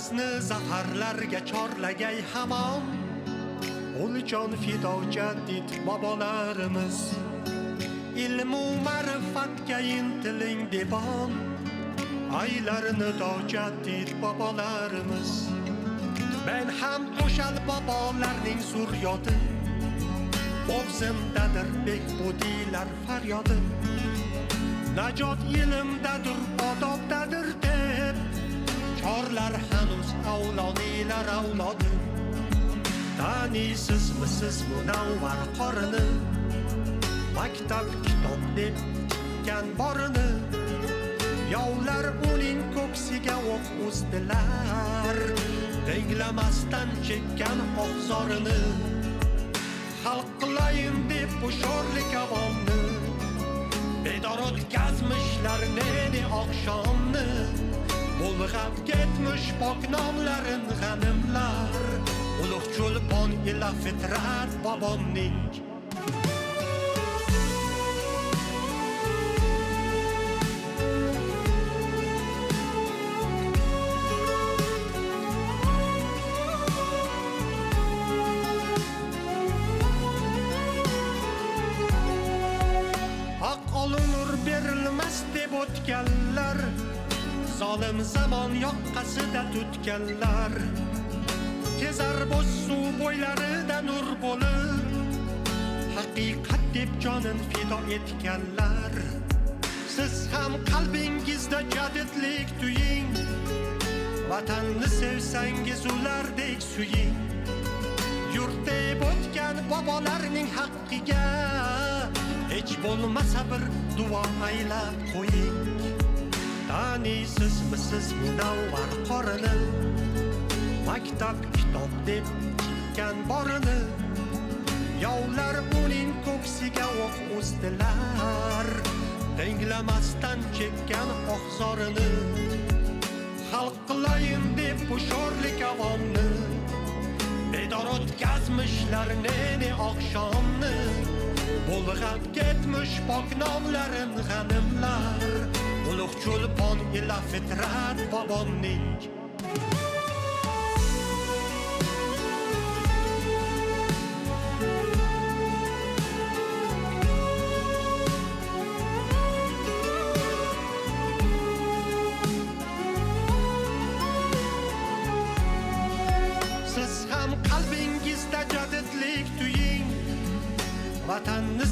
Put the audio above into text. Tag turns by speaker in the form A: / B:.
A: bizni zafarlarga chorlagay hamon o'ljon fido jaddid bobolarimiz. Ilmu ma'rifatga intiling debon aylarini do jaddid bobolarimiz. Men ham o'shal bobolarning suryodi, bo'g'zimdadir bekbudiylar faryodi. Najot ilmdadir, odobdadir deb chorlar hanuz avloniylar avlodi. Tanisizmi siz munavvar qorini, maktab kitob deb tikkan borini. Yovlar uning ko'ksiga o'q uzdilar, denglamasdan chekkan oqzorini. Xalq qilayin deb bu sho'rlik avomni, bedor o'tkazmishlar neni oqshomni. Bulg'ab ketmish pok nomlarin g'animlar, ulug' cho'lpon ila fitrat bobomning. Haq olunur berilmas deb o'tganlar, zolim zamon yoqqasida tutganlar. Kezar bo'z suv bo'ylarida nur bo'lib, haqiqat deb jonin fido etganlar. Siz ham qalbingizda jadidlik tuying, vatanni sevsangiz ulardek suying. Yurt deb o'tgan bobolarning haqqiga hech bo'lmasa bir duo aylab qo'ying. Tanisizmi siz munavvar qorini, maktab kitob deb tikkan borini. Yovlar uning ko'ksiga o'q uzdilar, denglamasdan chekkan oqzorini. Xalq qilayin deb bu sho'rlik avomni, bedor o'tkazmishlar neni oqshomni. Bulg'ab ketmish pok nomlarin g'animlar, ulug' cho'lpon ila fitrat bobomning.